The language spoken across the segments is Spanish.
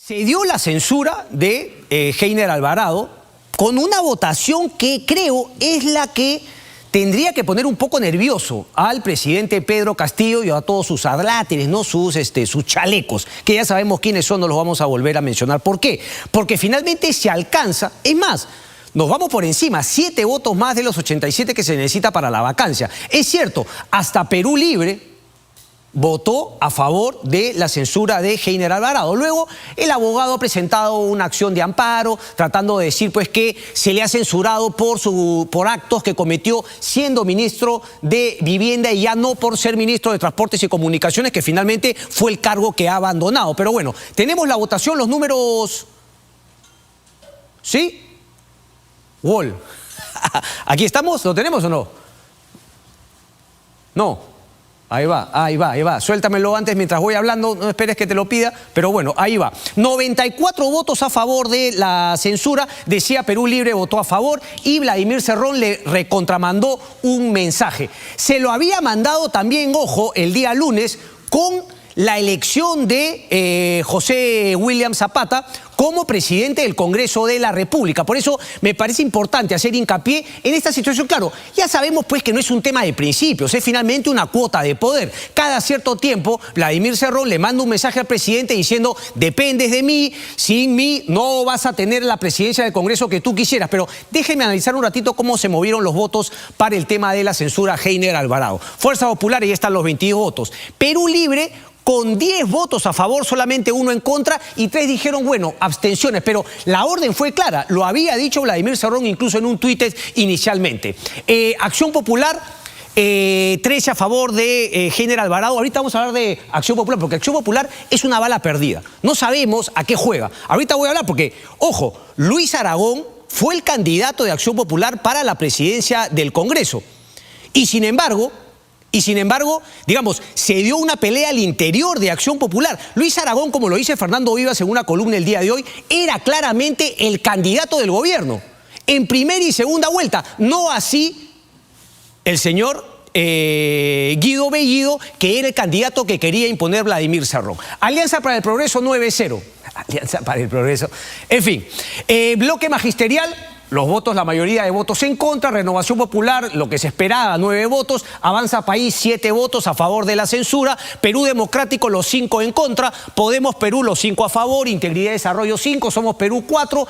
Se dio la censura de Heiner Alvarado con una votación que creo es la que tendría que poner un poco nervioso al presidente Pedro Castillo y a todos sus adláteres, ¿no? sus chalecos, que ya sabemos quiénes son, no los vamos a volver a mencionar. ¿Por qué? Porque finalmente se alcanza, es más, nos vamos por encima, 7 votos más de los 87 que se necesita para la vacancia. Es cierto, hasta Perú Libre votó a favor de la censura de Heiner Alvarado. Luego, el abogado ha presentado una acción de amparo, tratando de decir pues que se le ha censurado por actos que cometió siendo ministro de Vivienda y ya no por ser ministro de Transportes y Comunicaciones, que finalmente fue el cargo que ha abandonado. Pero bueno, tenemos la votación, los números... ¿Sí? Wall. ¿Aquí estamos? ¿Lo tenemos o no? No. Ahí va. Suéltamelo antes mientras voy hablando, no esperes que te lo pida, pero bueno, ahí va. 94 votos a favor de la censura, decía Perú Libre votó a favor y Vladimir Cerrón le recontramandó un mensaje. Se lo había mandado también, ojo, el día lunes con la elección de José William Zapata como presidente del Congreso de la República. Por eso me parece importante hacer hincapié en esta situación. Claro, ya sabemos pues que no es un tema de principios, es finalmente una cuota de poder. Cada cierto tiempo, Vladimir Cerrón le manda un mensaje al presidente diciendo: dependes de mí, sin mí no vas a tener la presidencia del Congreso que tú quisieras. Pero déjenme analizar un ratito cómo se movieron los votos para el tema de la censura a Heiner Alvarado. Fuerza Popular, ahí están los 22 votos. Perú Libre, con 10 votos a favor, solamente 1 en contra, y 3 dijeron, bueno, abstenciones. Pero la orden fue clara, lo había dicho Vladimir Cerrón incluso en un tuit inicialmente. Acción Popular, 13 a favor de Heiner Alvarado. Ahorita vamos a hablar de Acción Popular, porque Acción Popular es una bala perdida. No sabemos a qué juega. Ahorita voy a hablar porque, ojo, Luis Aragón fue el candidato de Acción Popular para la presidencia del Congreso. Y sin embargo, digamos, se dio una pelea al interior de Acción Popular. Luis Aragón, como lo dice Fernando Vivas en una columna el día de hoy, era claramente el candidato del gobierno, en primera y segunda vuelta. No así el señor Guido Bellido, que era el candidato que quería imponer Vladimir Cerrón. Alianza para el Progreso 9-0. Alianza para el Progreso. En fin, bloque magisterial. Los votos, la mayoría de votos en contra. Renovación Popular, lo que se esperaba, 9 votos. Avanza País, 7 votos a favor de la censura. Perú Democrático, los 5 en contra. Podemos Perú, los 5 a favor. Integridad y Desarrollo, 5. Somos Perú, 4.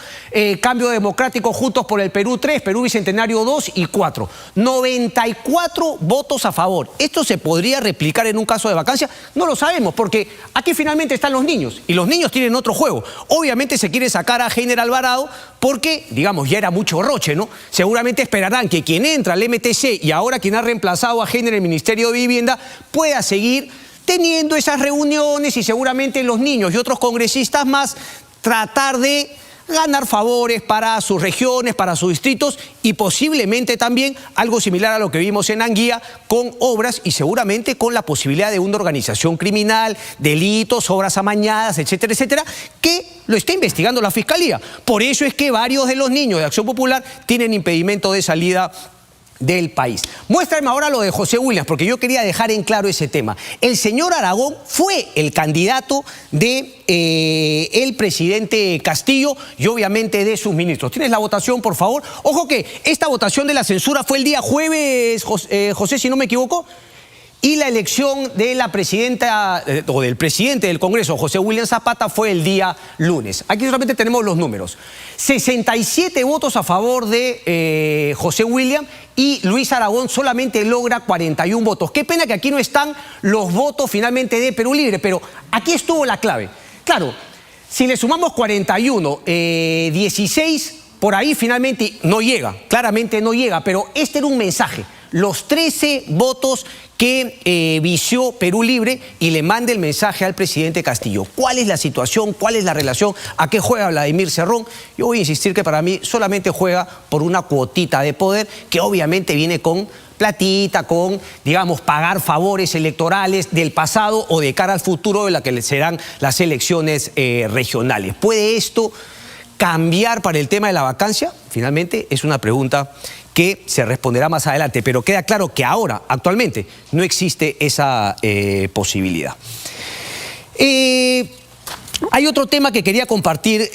Cambio Democrático, Juntos por el Perú, 3. Perú Bicentenario, 2 y 4. 94 votos a favor. ¿Esto se podría replicar en un caso de vacancia? No lo sabemos, porque aquí finalmente están los niños. Y los niños tienen otro juego. Obviamente se quiere sacar a Heiner Alvarado porque, digamos, ya era mucho roche, ¿no? Seguramente esperarán que quien entra al MTC y ahora quien ha reemplazado a Heiner en el Ministerio de Vivienda pueda seguir teniendo esas reuniones y seguramente los niños y otros congresistas más tratar de ganar favores para sus regiones, para sus distritos y posiblemente también algo similar a lo que vimos en Anguía con obras y seguramente con la posibilidad de una organización criminal, delitos, obras amañadas, etcétera, etcétera, que lo está investigando la Fiscalía. Por eso es que varios de los niños de Acción Popular tienen impedimento de salida del país. Muéstrame ahora lo de José Williams, porque yo quería dejar en claro ese tema. El señor Aragón fue el candidato de el presidente Castillo y obviamente de sus ministros. ¿Tienes la votación, por favor? Ojo que esta votación de la censura fue el día jueves, José, si no me equivoco. Y la elección de la presidenta o del presidente del Congreso, José William Zapata, fue el día lunes. Aquí solamente tenemos los números. 67 votos a favor de José William y Luis Aragón solamente logra 41 votos. Qué pena que aquí no están los votos finalmente de Perú Libre, pero aquí estuvo la clave. Claro, si le sumamos 41, 16, por ahí finalmente no llega, claramente no llega, pero este era un mensaje. Los 13 votos que vició Perú Libre y le manda el mensaje al presidente Castillo. ¿Cuál es la situación? ¿Cuál es la relación? ¿A qué juega Vladimir Cerrón? Yo voy a insistir que para mí solamente juega por una cuotita de poder que obviamente viene con platita, con, digamos, pagar favores electorales del pasado o de cara al futuro de la que serán las elecciones regionales. ¿Puede esto cambiar para el tema de la vacancia? Finalmente es una pregunta que se responderá más adelante, pero queda claro que ahora, actualmente, no existe esa posibilidad. Hay otro tema que quería compartir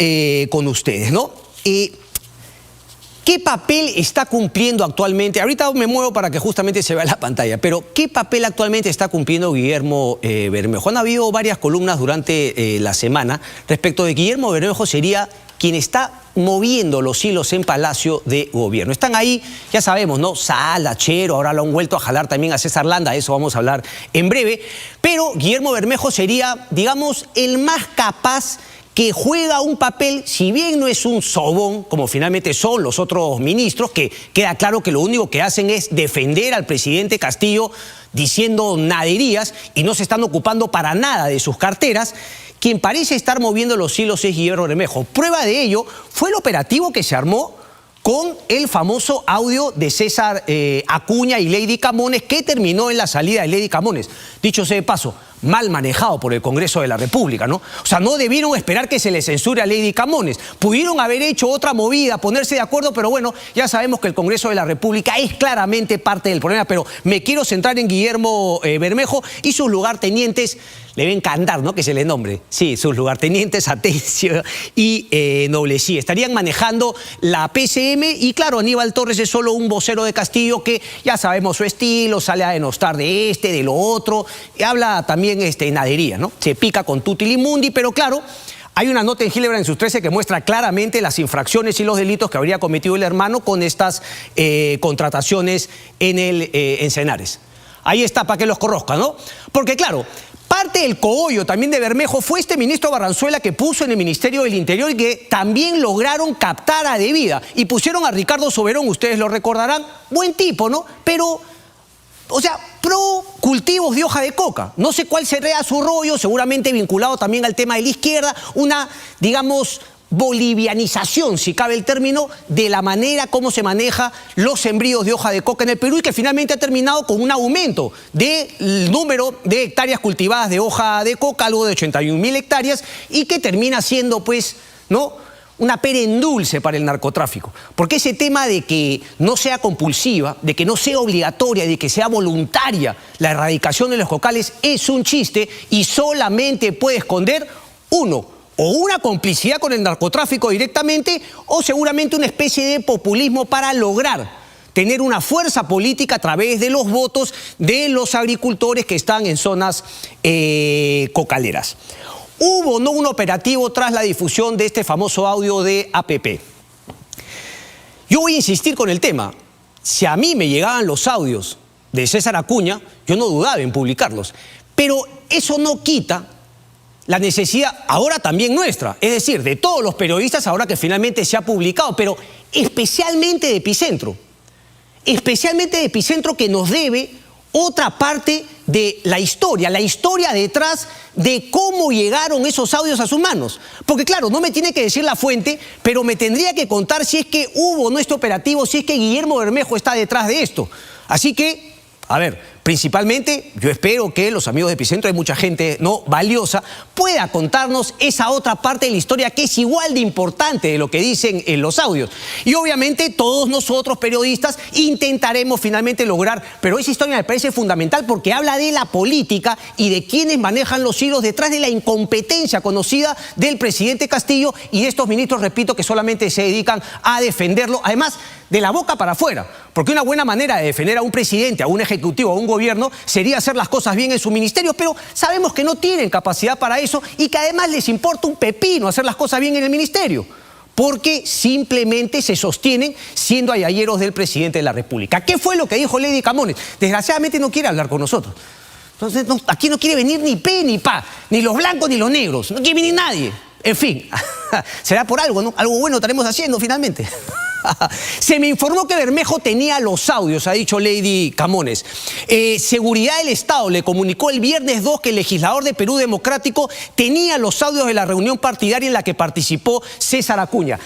con ustedes, ¿no? ¿Qué papel está cumpliendo actualmente? Ahorita me muevo para que justamente se vea la pantalla, pero ¿qué papel actualmente está cumpliendo Guillermo Bermejo? Han habido varias columnas durante la semana respecto de que Guillermo Bermejo sería quien está moviendo los hilos en Palacio de Gobierno. Están ahí, ya sabemos, ¿no? Sala, Chero, ahora lo han vuelto a jalar también a César Landa, de eso vamos a hablar en breve, pero Guillermo Bermejo sería, digamos, el más capaz que juega un papel, si bien no es un sobón, como finalmente son los otros ministros, que queda claro que lo único que hacen es defender al presidente Castillo diciendo naderías y no se están ocupando para nada de sus carteras. Quien parece estar moviendo los hilos es Guillermo Bermejo. Prueba de ello fue el operativo que se armó con el famoso audio de César Acuña y Lady Camones, que terminó en la salida de Lady Camones. Dicho sea de paso, mal manejado por el Congreso de la República, ¿no? O sea, no debieron esperar que se le censure a Lady Camones. Pudieron haber hecho otra movida, ponerse de acuerdo, pero bueno, ya sabemos que el Congreso de la República es claramente parte del problema, pero me quiero centrar en Guillermo Bermejo y sus lugartenientes. Le va a encantar, ¿no?, que se le nombre. Sí, sus lugartenientes Atencio y Noblesí estarían manejando la PCM y claro, Aníbal Torres es solo un vocero de Castillo que ya sabemos su estilo, sale a denostar de este, de lo otro, y habla también nadería, ¿no? Se pica con Tutilimundi, pero claro, hay una nota en Hildebrand en sus 13 que muestra claramente las infracciones y los delitos que habría cometido el hermano con estas contrataciones en el Encenares. Ahí está, para que los conozcan, ¿no? Porque claro, parte del cogollo también de Bermejo fue este ministro Barranzuela que puso en el Ministerio del Interior y que también lograron captar a Debida. Y pusieron a Ricardo Soberón, ustedes lo recordarán, buen tipo, ¿no? Pero, o sea, pro cultivos de hoja de coca. No sé cuál sería su rollo, seguramente vinculado también al tema de la izquierda, una, digamos, bolivianización, si cabe el término, de la manera como se maneja los sembríos de hoja de coca en el Perú y que finalmente ha terminado con un aumento del número de hectáreas cultivadas de hoja de coca, algo de 81.000 hectáreas, y que termina siendo, pues, ¿no?, una pera en dulce para el narcotráfico. Porque ese tema de que no sea compulsiva, de que no sea obligatoria, de que sea voluntaria la erradicación de los cocales es un chiste y solamente puede esconder uno, o una complicidad con el narcotráfico directamente, o seguramente una especie de populismo para lograr tener una fuerza política a través de los votos de los agricultores que están en zonas cocaleras. Hubo no un operativo tras la difusión de este famoso audio de APP. Yo voy a insistir con el tema. Si a mí me llegaban los audios de César Acuña, yo no dudaba en publicarlos. Pero eso no quita la necesidad ahora también nuestra, es decir, de todos los periodistas ahora que finalmente se ha publicado, pero especialmente de Epicentro que nos debe otra parte de la historia detrás de cómo llegaron esos audios a sus manos. Porque claro, no me tiene que decir la fuente, pero me tendría que contar si es que hubo nuestro operativo, si es que Guillermo Bermejo está detrás de esto. Así que, a ver, principalmente yo espero que los amigos de Epicentro, hay mucha gente no valiosa, pueda contarnos esa otra parte de la historia que es igual de importante de lo que dicen en los audios. Y obviamente todos nosotros periodistas intentaremos finalmente lograr, pero esa historia me parece fundamental porque habla de la política y de quienes manejan los hilos detrás de la incompetencia conocida del presidente Castillo y de estos ministros, repito, que solamente se dedican a defenderlo, además de la boca para afuera, porque una buena manera de defender a un presidente, a un ejecutivo, a un gobierno, sería hacer las cosas bien en su ministerio, pero sabemos que no tienen capacidad para eso y que además les importa un pepino hacer las cosas bien en el ministerio, porque simplemente se sostienen siendo ayayeros del presidente de la República. ¿Qué fue lo que dijo Lady Camones? Desgraciadamente no quiere hablar con nosotros. Entonces, no, aquí no quiere venir ni pe ni pa, ni los blancos ni los negros, no quiere venir nadie. En fin, será por algo, ¿no? Algo bueno estaremos haciendo finalmente. Se me informó que Bermejo tenía los audios, ha dicho Lady Camones. Seguridad del Estado le comunicó el viernes 2 que el legislador de Perú Democrático tenía los audios de la reunión partidaria en la que participó César Acuña.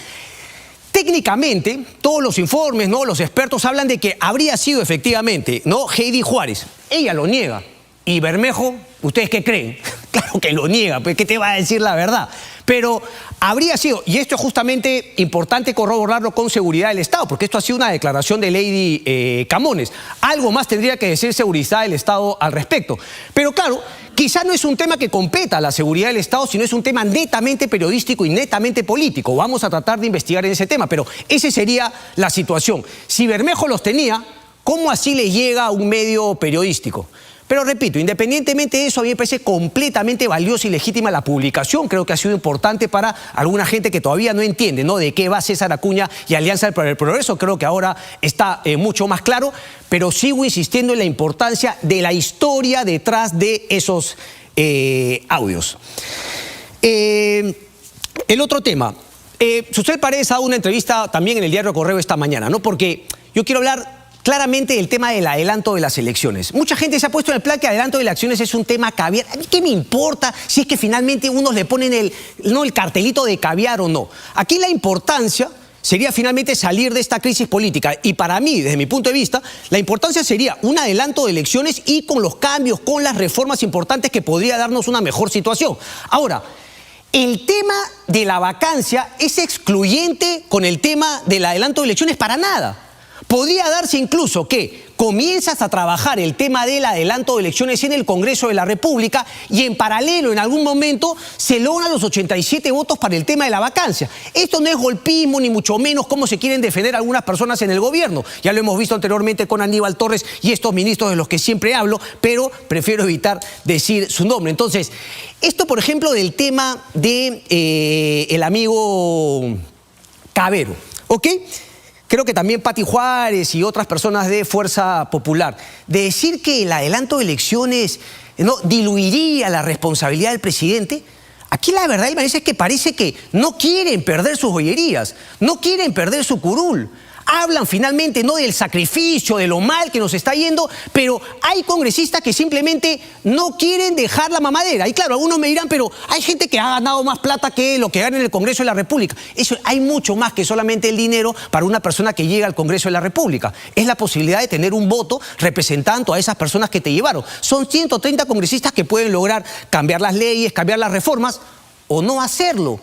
Técnicamente, todos los informes, ¿no?, los expertos hablan de que habría sido efectivamente, ¿no?, Heidi Juárez. Ella lo niega. Y Bermejo, ¿ustedes qué creen? Claro que lo niega, pues ¿qué te va a decir la verdad? Pero habría sido, y esto es justamente importante corroborarlo con seguridad del Estado, porque esto ha sido una declaración de Lady Camones. Algo más tendría que decir seguridad del Estado al respecto. Pero claro, quizá no es un tema que competa a la seguridad del Estado, sino es un tema netamente periodístico y netamente político. Vamos a tratar de investigar en ese tema, pero esa sería la situación. Si Bermejo los tenía, ¿cómo así le llega a un medio periodístico? Pero repito, independientemente de eso, a mí me parece completamente valiosa y legítima la publicación. Creo que ha sido importante para alguna gente que todavía no entiende, ¿no?, de qué va César Acuña y Alianza para el Progreso. Creo que ahora está mucho más claro, pero sigo insistiendo en la importancia de la historia detrás de esos audios. El otro tema. Susel Paredes ha dado una entrevista también en el diario Correo esta mañana, ¿no? Porque yo quiero hablar claramente el tema del adelanto de las elecciones. Mucha gente se ha puesto en el plan que adelanto de las elecciones es un tema caviar. ¿A mí qué me importa si es que finalmente unos le ponen el cartelito de caviar o no? Aquí la importancia sería finalmente salir de esta crisis política. Y para mí, desde mi punto de vista, la importancia sería un adelanto de elecciones y con los cambios, con las reformas importantes que podría darnos una mejor situación. Ahora, el tema de la vacancia es excluyente con el tema del adelanto de elecciones para nada. Podría darse incluso que comienzas a trabajar el tema del adelanto de elecciones en el Congreso de la República y en paralelo en algún momento se logran los 87 votos para el tema de la vacancia. Esto no es golpismo ni mucho menos como se quieren defender algunas personas en el gobierno. Ya lo hemos visto anteriormente con Aníbal Torres y estos ministros de los que siempre hablo, pero prefiero evitar decir su nombre. Entonces, esto por ejemplo del tema de el amigo Cabero, ¿ok? Creo que también Pati Juárez y otras personas de Fuerza Popular, de decir que el adelanto de elecciones no diluiría la responsabilidad del presidente. Aquí la verdad es que parece que no quieren perder sus joyerías, no quieren perder su curul. Hablan finalmente no del sacrificio, de lo mal que nos está yendo, pero hay congresistas que simplemente no quieren dejar la mamadera. Y claro, algunos me dirán, pero hay gente que ha ganado más plata que lo que gana en el Congreso de la República. Eso, hay mucho más que solamente el dinero para una persona que llega al Congreso de la República. Es la posibilidad de tener un voto representando a esas personas que te llevaron. Son 130 congresistas que pueden lograr cambiar las leyes, cambiar las reformas o no hacerlo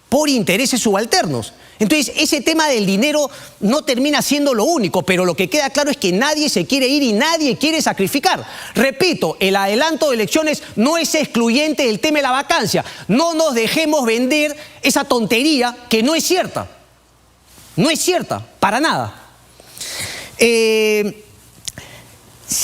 por intereses subalternos. Entonces, ese tema del dinero no termina siendo lo único, pero lo que queda claro es que nadie se quiere ir y nadie quiere sacrificar. Repito, el adelanto de elecciones no es excluyente del tema de la vacancia. No nos dejemos vender esa tontería que no es cierta. No es cierta, para nada. Se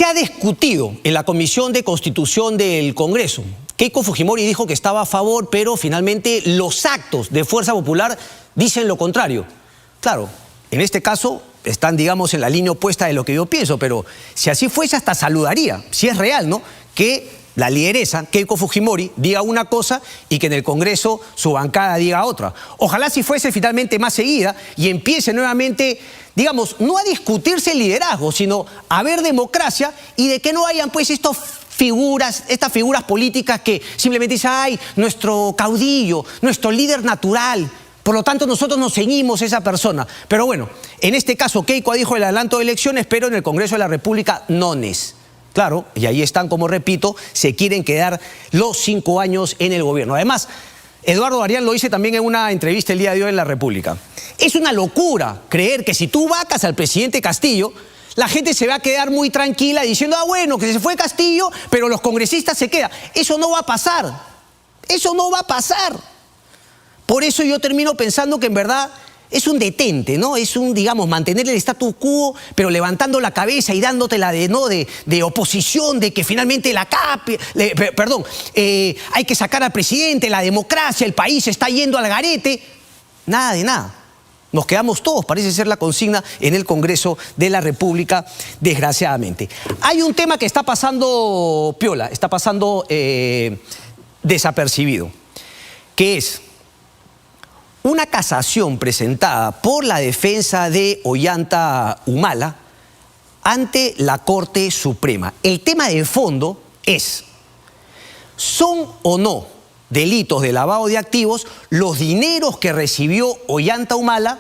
ha discutido en la Comisión de Constitución del Congreso. Keiko Fujimori dijo que estaba a favor, pero finalmente los actos de Fuerza Popular dicen lo contrario. Claro, en este caso están, digamos, en la línea opuesta de lo que yo pienso, pero si así fuese hasta saludaría, si es real, ¿no?, que la lideresa, Keiko Fujimori, diga una cosa y que en el Congreso su bancada diga otra. Ojalá si fuese finalmente más seguida y empiece nuevamente, digamos, no a discutirse el liderazgo, sino a ver democracia y de que no hayan pues estas figuras políticas que simplemente dicen, ay, nuestro caudillo, nuestro líder natural, por lo tanto nosotros nos ceñimos a esa persona. Pero bueno, en este caso Keiko dijo el adelanto de elecciones, pero en el Congreso de la República no es. Claro, y ahí están, como repito, se quieren quedar los 5 años en el gobierno. Además, Eduardo Arián lo dice también en una entrevista el día de hoy en La República. Es una locura creer que si tú vacas al presidente Castillo, la gente se va a quedar muy tranquila diciendo, ah, bueno, que se fue Castillo, pero los congresistas se quedan. Eso no va a pasar. Eso no va a pasar. Por eso yo termino pensando que en verdad es un detente, ¿no? Es un, digamos, mantener el status quo, pero levantando la cabeza y dándote la de oposición, de que finalmente hay que sacar al presidente, la democracia, el país está yendo al garete. Nada de nada. Nos quedamos todos, parece ser la consigna en el Congreso de la República, desgraciadamente. Hay un tema que está pasando piola, está pasando desapercibido, que es una casación presentada por la defensa de Ollanta Humala ante la Corte Suprema. El tema de fondo es, ¿son o no delitos de lavado de activos los dineros que recibió Ollanta Humala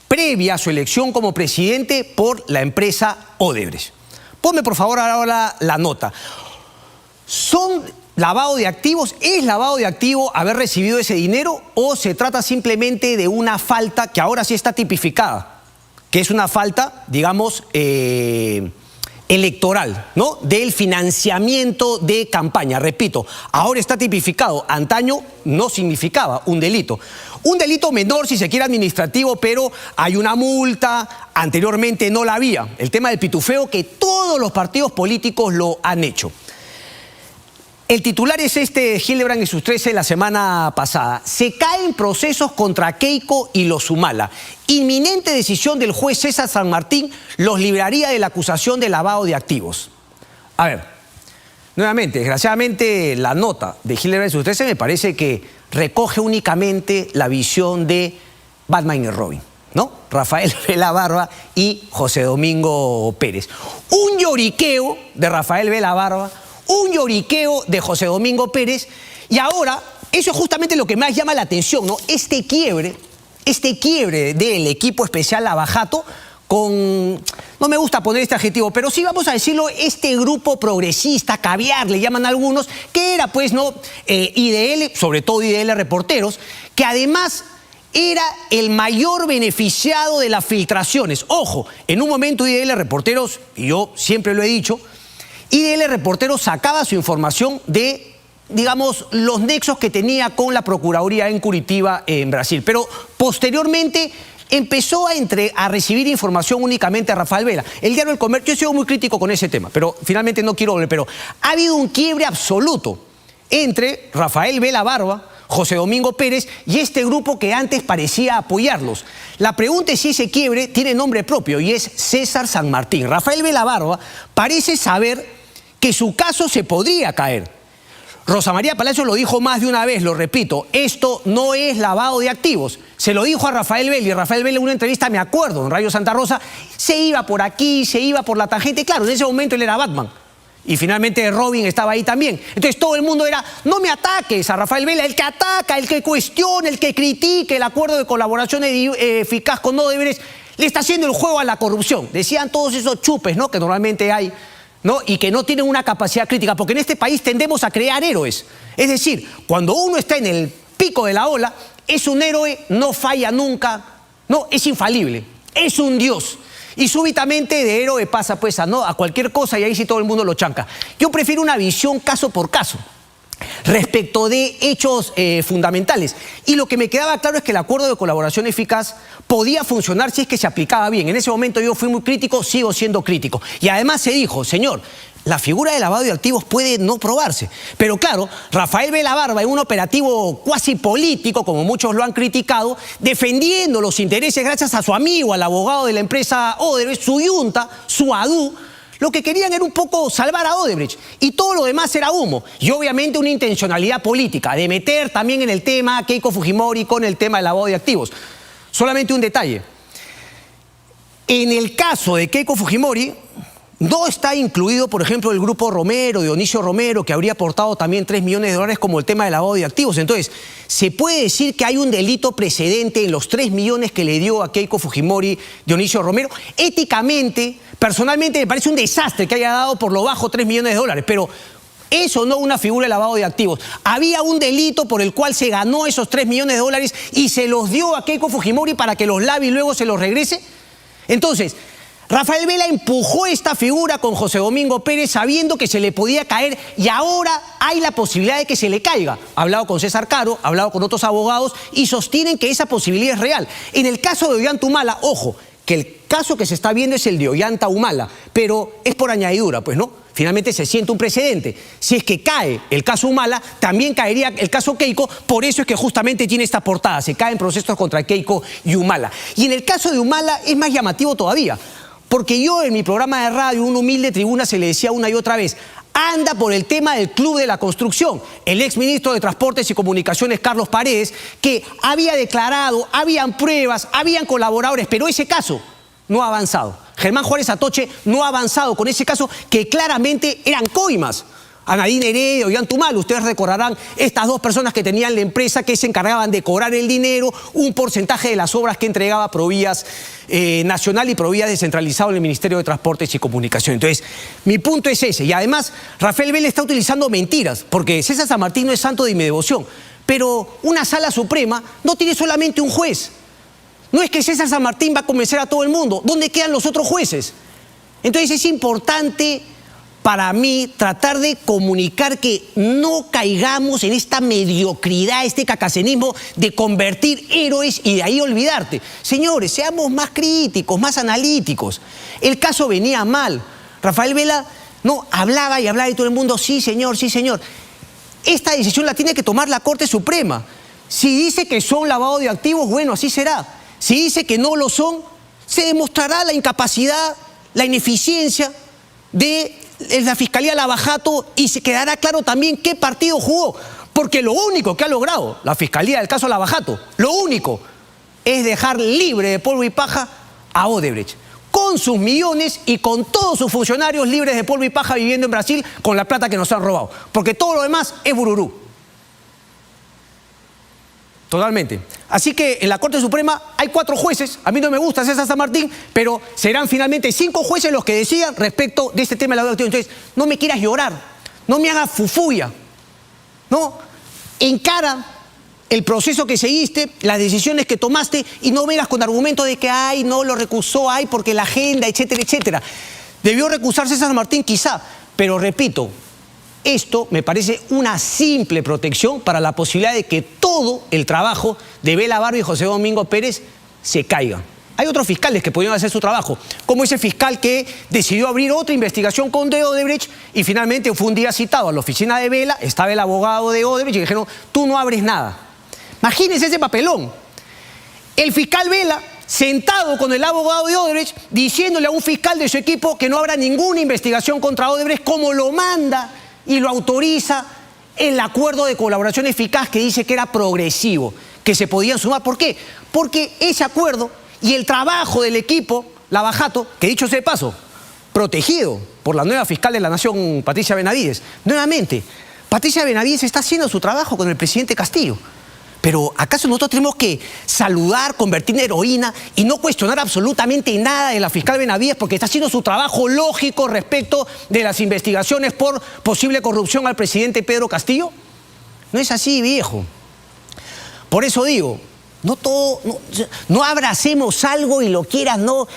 previa a su elección como presidente por la empresa Odebrecht? Ponme por favor ahora la nota. ¿Son lavado de activos? ¿Es lavado de activo haber recibido ese dinero o se trata simplemente de una falta que ahora sí está tipificada? Que es una falta, digamos, electoral, ¿no?, del financiamiento de campaña. Repito, ahora está tipificado, antaño no significaba un delito. Un delito menor, si se quiere, administrativo, pero hay una multa, anteriormente no la había. El tema del pitufeo, que todos los partidos políticos lo han hecho. El titular es este de Hildebrand y sus 13 la semana pasada. Se caen procesos contra Keiko y los Humala. Inminente decisión del juez César San Martín los libraría de la acusación de lavado de activos. A ver, nuevamente, desgraciadamente la nota de Hildebrand y sus 13 me parece que recoge únicamente la visión de Batman y Robin, ¿no? Rafael Vela Barba y José Domingo Pérez. Un lloriqueo de Rafael Vela Barba, un lloriqueo de José Domingo Pérez, y ahora, eso es justamente lo que más llama la atención, ¿no? Este quiebre del equipo especial Lavajato con, no me gusta poner este adjetivo, pero sí vamos a decirlo, este grupo progresista, caviar, le llaman algunos, que era pues, ¿no?, IDL, sobre todo IDL Reporteros, que además era el mayor beneficiado de las filtraciones. Ojo, en un momento IDL Reporteros, y yo siempre lo he dicho, IDL Reporteros sacaba su información de, digamos, los nexos que tenía con la Procuraduría en Curitiba, en Brasil. Pero posteriormente empezó a recibir información únicamente a Rafael Vela. El diario El Comercio, yo he sido muy crítico con ese tema, pero finalmente no quiero volver. Pero ha habido un quiebre absoluto entre Rafael Vela Barba, José Domingo Pérez y este grupo que antes parecía apoyarlos. La pregunta es si ese quiebre tiene nombre propio y es César San Martín. Rafael Vela Barba parece saber que su caso se podría caer. Rosa María Palacio lo dijo más de una vez, lo repito, esto no es lavado de activos. Se lo dijo a Rafael Vela y Rafael Vela en una entrevista, me acuerdo, en Radio Santa Rosa, se iba por aquí, se iba por la tangente. Claro, en ese momento él era Batman. Y finalmente Robin estaba ahí también. Entonces todo el mundo era, no me ataques a Rafael Vela, el que ataca, el que cuestiona, el que critique el acuerdo de colaboración eficaz con Odebrecht, le está haciendo el juego a la corrupción. Decían todos esos chupes, ¿no?, que normalmente hay, ¿no?, y que no tienen una capacidad crítica, porque en este país tendemos a crear héroes. Es decir, cuando uno está en el pico de la ola, es un héroe, no falla nunca, no, es infalible, es un dios. Y súbitamente de héroe pasa pues a cualquier cosa y ahí sí todo el mundo lo chanca. Yo prefiero una visión caso por caso respecto de hechos fundamentales. Y lo que me quedaba claro es que el acuerdo de colaboración eficaz podía funcionar si es que se aplicaba bien. En ese momento yo fui muy crítico, sigo siendo crítico. Y además se dijo, señor, la figura de lavado de activos puede no probarse. Pero claro, Rafael Vela Barba, en un operativo cuasi político, como muchos lo han criticado, defendiendo los intereses gracias a su amigo, al abogado de la empresa Odebrecht, su yunta, su ADU, lo que querían era un poco salvar a Odebrecht y todo lo demás era humo. Y obviamente una intencionalidad política de meter también en el tema a Keiko Fujimori con el tema del lavado de activos. Solamente un detalle. En el caso de Keiko Fujimori no está incluido, por ejemplo, el grupo Romero, Dionisio Romero, que habría aportado también 3 millones de dólares como el tema del lavado de activos. Entonces, ¿se puede decir que hay un delito precedente en los 3 millones que le dio a Keiko Fujimori Dionisio Romero? Éticamente, personalmente me parece un desastre que haya dado por lo bajo 3 millones de dólares, pero eso no una figura de lavado de activos. Había un delito por el cual se ganó esos 3 millones de dólares y se los dio a Keiko Fujimori para que los lave y luego se los regrese. Entonces, Rafael Vela empujó esta figura con José Domingo Pérez sabiendo que se le podía caer y ahora hay la posibilidad de que se le caiga. Ha hablado con César Caro, ha hablado con otros abogados y sostienen que esa posibilidad es real. En el caso de Ollanta Humala, ojo, que el caso que se está viendo es el de Ollanta Humala, pero es por añadidura, pues no. Finalmente se siente un precedente. Si es que cae el caso Humala, también caería el caso Keiko, por eso es que justamente tiene esta portada, se caen procesos contra Keiko y Humala. Y en el caso de Humala es más llamativo todavía. Porque yo en mi programa de radio, una humilde tribuna, se le decía una y otra vez, anda por el tema del Club de la Construcción. El exministro de Transportes y Comunicaciones, Carlos Paredes, que había declarado, habían pruebas, habían colaboradores, pero ese caso no ha avanzado. Germán Juárez Atoche no ha avanzado con ese caso que claramente eran coimas. A Nadine Heredia, Ollanta Humala, ustedes recordarán estas dos personas que tenían la empresa que se encargaban de cobrar el dinero, un porcentaje de las obras que entregaba Provías Nacional y Provías descentralizado en el Ministerio de Transportes y Comunicaciones. Entonces, mi punto es ese. Y además, Rafael Vela está utilizando mentiras, porque César San Martín no es santo de mi devoción, pero una sala suprema no tiene solamente un juez. No es que César San Martín va a convencer a todo el mundo. ¿Dónde quedan los otros jueces? Entonces es importante para mí tratar de comunicar que no caigamos en esta mediocridad, este cacacenismo de convertir héroes y de ahí olvidarte. Señores, seamos más críticos, más analíticos. El caso venía mal. Rafael Vela no hablaba y todo el mundo, sí señor, sí señor. Esta decisión la tiene que tomar la Corte Suprema. Si dice que son lavado de activos, bueno, así será. Si dice que no lo son, se demostrará la incapacidad, la ineficiencia de la Fiscalía Lavajato y se quedará claro también qué partido jugó. Porque lo único que ha logrado la Fiscalía del caso Lavajato, lo único, es dejar libre de polvo y paja a Odebrecht, con sus millones y con todos sus funcionarios libres de polvo y paja viviendo en Brasil con la plata que nos han robado. Porque todo lo demás es bururú. Totalmente. Así que en la Corte Suprema hay 4 jueces. A mí no me gusta César San Martín, pero serán finalmente 5 jueces los que decidan respecto de este tema de la deuda activa. Entonces, no me quieras llorar, no me hagas fufuya, ¿no? Encara el proceso que seguiste, las decisiones que tomaste y no vengas con argumentos de que, ay, no lo recusó, ay, porque la agenda, etcétera, etcétera. Debió recusarse César Martín quizá, pero repito, esto me parece una simple protección para la posibilidad de que todo el trabajo de Vela Barba y José Domingo Pérez se caiga. Hay otros fiscales que podrían hacer su trabajo, como ese fiscal que decidió abrir otra investigación con Odebrecht y finalmente fue un día citado a la oficina de Vela, estaba el abogado de Odebrecht y le dijeron, tú no abres nada. Imagínense ese papelón. El fiscal Vela, sentado con el abogado de Odebrecht, diciéndole a un fiscal de su equipo que no habrá ninguna investigación contra Odebrecht, como lo manda y lo autoriza el acuerdo de colaboración eficaz que dice que era progresivo, que se podían sumar. ¿Por qué? Porque ese acuerdo y el trabajo del equipo Lavajato, que dicho sea de paso, protegido por la nueva fiscal de la Nación, Patricia Benavides. Nuevamente, Patricia Benavides está haciendo su trabajo con el presidente Castillo. Pero ¿acaso nosotros tenemos que saludar, convertir en heroína y no cuestionar absolutamente nada de la fiscal Benavides porque está haciendo su trabajo lógico respecto de las investigaciones por posible corrupción al presidente Pedro Castillo? No es así, viejo. Por eso digo, no abracemos algo y lo quieras no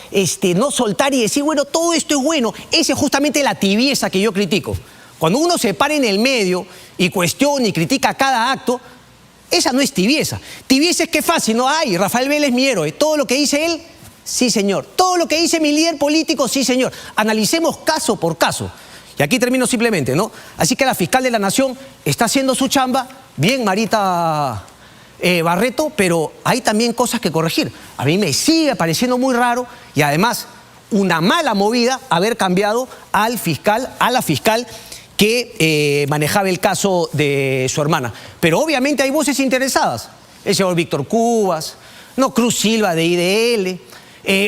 soltar y decir, bueno, todo esto es bueno. Esa es justamente la tibieza que yo critico. Cuando uno se para en el medio y cuestiona y critica cada acto, esa no es tibieza. Tibieza es que fácil, no hay. Rafael Vela es mi héroe. Todo lo que dice él, sí señor. Todo lo que dice mi líder político, sí señor. Analicemos caso por caso. Y aquí termino simplemente, ¿no? Así que la fiscal de la Nación está haciendo su chamba, bien Marita Barreto, pero hay también cosas que corregir. A mí me sigue pareciendo muy raro y además una mala movida haber cambiado a la fiscal que manejaba el caso de su hermana. Pero obviamente hay voces interesadas. El señor Víctor Cubas, ¿no? Cruz Silva de IDL,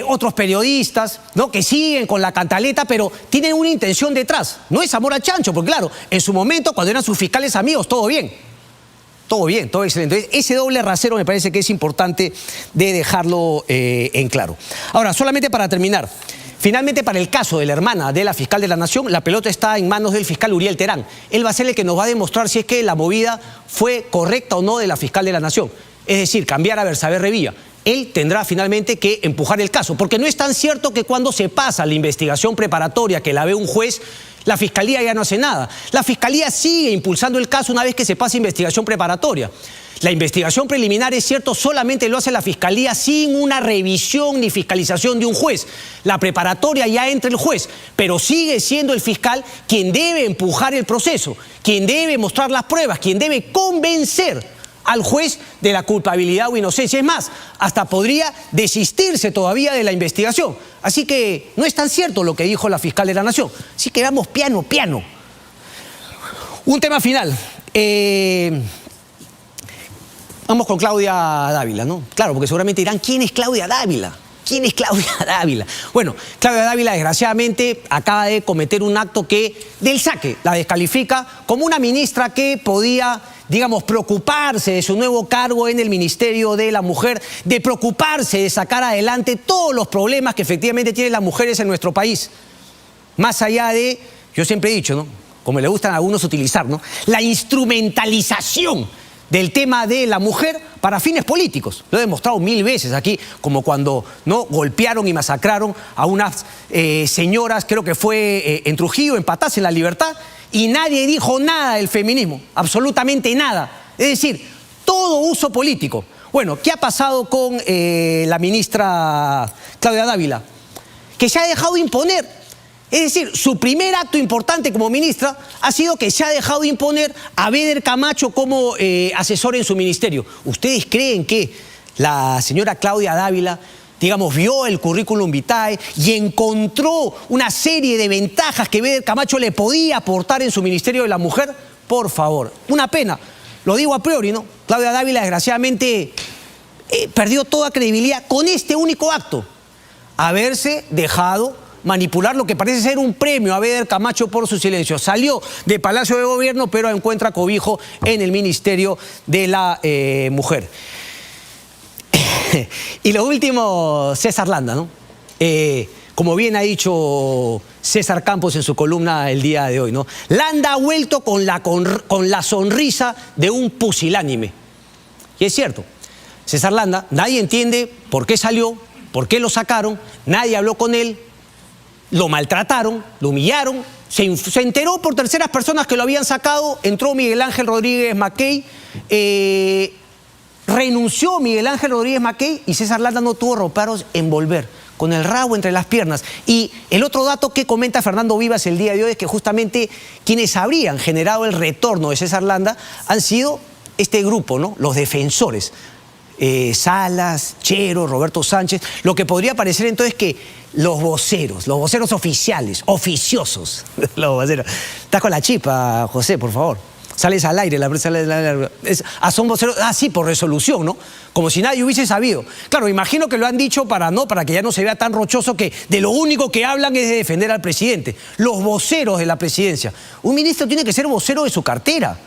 otros periodistas, ¿no? Que siguen con la cantaleta, pero tienen una intención detrás. No es amor a chancho, porque claro, en su momento, cuando eran sus fiscales amigos, todo bien. Todo bien, todo excelente. Entonces, ese doble rasero me parece que es importante de dejarlo en claro. Ahora, solamente para terminar. Finalmente, para el caso de la hermana de la fiscal de la Nación, la pelota está en manos del fiscal Uriel Terán. Él va a ser el que nos va a demostrar si es que la movida fue correcta o no de la fiscal de la Nación. Es decir, cambiar a Bersabe Revilla. Él tendrá finalmente que empujar el caso, porque no es tan cierto que cuando se pasa la investigación preparatoria que la ve un juez, la Fiscalía ya no hace nada. La Fiscalía sigue impulsando el caso una vez que se pasa investigación preparatoria. La investigación preliminar, es cierto, solamente lo hace la Fiscalía sin una revisión ni fiscalización de un juez. La preparatoria ya entra el juez, pero sigue siendo el fiscal quien debe empujar el proceso, quien debe mostrar las pruebas, quien debe convencer al juez de la culpabilidad o inocencia. Es más, hasta podría desistirse todavía de la investigación. Así que no es tan cierto lo que dijo la fiscal de la Nación. Así que vamos piano, piano. Un tema final. Vamos con Claudia Dávila, ¿no? Claro, porque seguramente dirán, ¿quién es Claudia Dávila? ¿Quién es Claudia Dávila? Bueno, Claudia Dávila desgraciadamente acaba de cometer un acto que del saque la descalifica como una ministra que podía, digamos, preocuparse de su nuevo cargo en el Ministerio de la Mujer, de preocuparse de sacar adelante todos los problemas que efectivamente tienen las mujeres en nuestro país. Más allá de, yo siempre he dicho, ¿no? Como le gustan a algunos utilizar, ¿no? La instrumentalización del tema de la mujer para fines políticos. Lo he demostrado 1000 veces aquí, como cuando ¿no? golpearon y masacraron a unas señoras, creo que fue en Trujillo, en Patás, en La Libertad, y nadie dijo nada del feminismo, absolutamente nada. Es decir, todo uso político. Bueno, ¿qué ha pasado con la ministra Claudia Dávila? Que se ha dejado imponer. Es decir, su primer acto importante como ministra ha sido que se ha dejado imponer a Beder Camacho como asesor en su ministerio. ¿Ustedes creen que la señora Claudia Dávila, digamos, vio el currículum vitae y encontró una serie de ventajas que Beder Camacho le podía aportar en su Ministerio de la Mujer? Por favor, una pena. Lo digo a priori, ¿no? Claudia Dávila, desgraciadamente, perdió toda credibilidad con este único acto. Haberse dejado manipular lo que parece ser un premio a Beder Camacho por su silencio. Salió de Palacio de Gobierno, pero encuentra cobijo en el Ministerio de la Mujer. Y lo último, César Landa, ¿no? Como bien ha dicho César Campos en su columna el día de hoy, ¿no? Landa ha vuelto con la sonrisa de un pusilánime. Y es cierto, César Landa, nadie entiende por qué salió, por qué lo sacaron, nadie habló con él, lo maltrataron, lo humillaron, se enteró por terceras personas que lo habían sacado, entró Miguel Ángel Rodríguez Mackey, renunció Miguel Ángel Rodríguez Mackey y César Landa no tuvo reparos en volver, con el rabo entre las piernas. Y el otro dato que comenta Fernando Vivas el día de hoy es que justamente quienes habrían generado el retorno de César Landa han sido este grupo, ¿no? Los defensores. Salas, Chero, Roberto Sánchez. Lo que podría parecer entonces que los voceros oficiales, oficiosos, los voceros. Estás con la chipa, José, por favor. Sales al aire, son voceros, sí, por resolución, ¿no? Como si nadie hubiese sabido. Claro, imagino que lo han dicho para que ya no se vea tan rochoso que de lo único que hablan es de defender al presidente. Los voceros de la presidencia. Un ministro tiene que ser vocero de su cartera.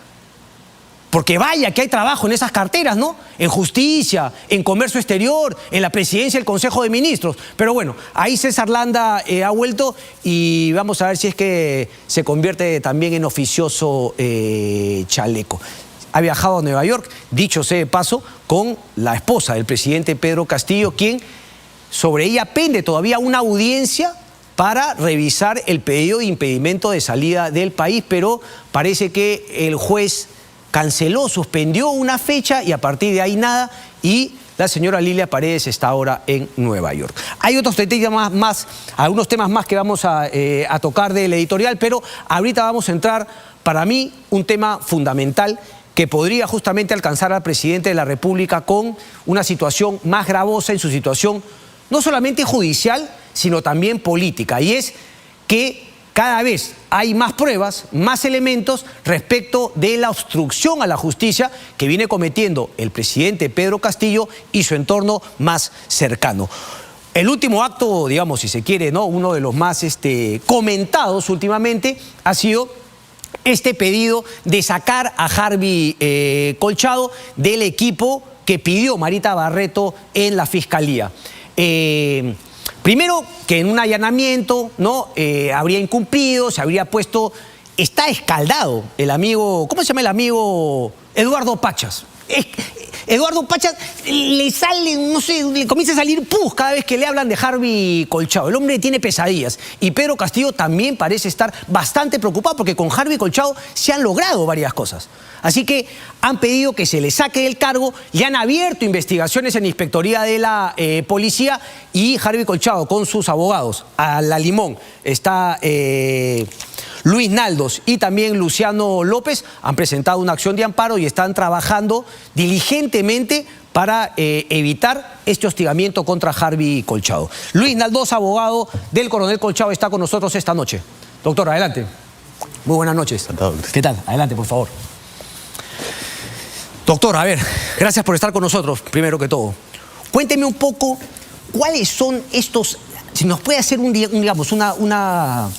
Porque vaya que hay trabajo en esas carteras, ¿no? En justicia, en comercio exterior, en la presidencia del Consejo de Ministros. Pero bueno, ahí César Landa ha vuelto y vamos a ver si es que se convierte también en oficioso chaleco. Ha viajado a Nueva York, dicho sea de paso, con la esposa del presidente Pedro Castillo, quien sobre ella pende todavía una audiencia para revisar el pedido de impedimento de salida del país, pero parece que el juez canceló, suspendió una fecha y a partir de ahí nada, y la señora Lilia Paredes está ahora en Nueva York. Hay otros temas algunos temas más que vamos a tocar del editorial, pero ahorita vamos a entrar, para mí, un tema fundamental que podría justamente alcanzar al presidente de la República con una situación más gravosa en su situación, no solamente judicial, sino también política, y es que cada vez hay más pruebas, más elementos respecto de la obstrucción a la justicia que viene cometiendo el presidente Pedro Castillo y su entorno más cercano. El último acto, digamos, si se quiere, ¿no? Uno de los más comentados últimamente ha sido este pedido de sacar a Harvey Colchado del equipo que pidió Marita Barreto en la Fiscalía. Primero, que en un allanamiento, ¿no? Habría incumplido, se habría puesto... Está escaldado el amigo... ¿Cómo se llama el amigo? Eduardo Pachas. Eduardo Pachas le sale, no sé, le comienza a salir pus cada vez que le hablan de Harvey Colchado. El hombre tiene pesadillas. Y Pedro Castillo también parece estar bastante preocupado porque con Harvey Colchado se han logrado varias cosas. Así que han pedido que se le saque del cargo, le han abierto investigaciones en la Inspectoría de la Policía y Harvey Colchado con sus abogados, a la limón, está Luis Naldos y también Luciano López, han presentado una acción de amparo y están trabajando diligentemente para evitar este hostigamiento contra Harvey Colchado. Luis Naldos, abogado del coronel Colchado, está con nosotros esta noche. Doctor, adelante. Muy buenas noches. ¿Qué tal? Adelante, por favor. Doctor, a ver, gracias por estar con nosotros, primero que todo. Cuénteme un poco cuáles son estos, si nos puede hacer digamos, una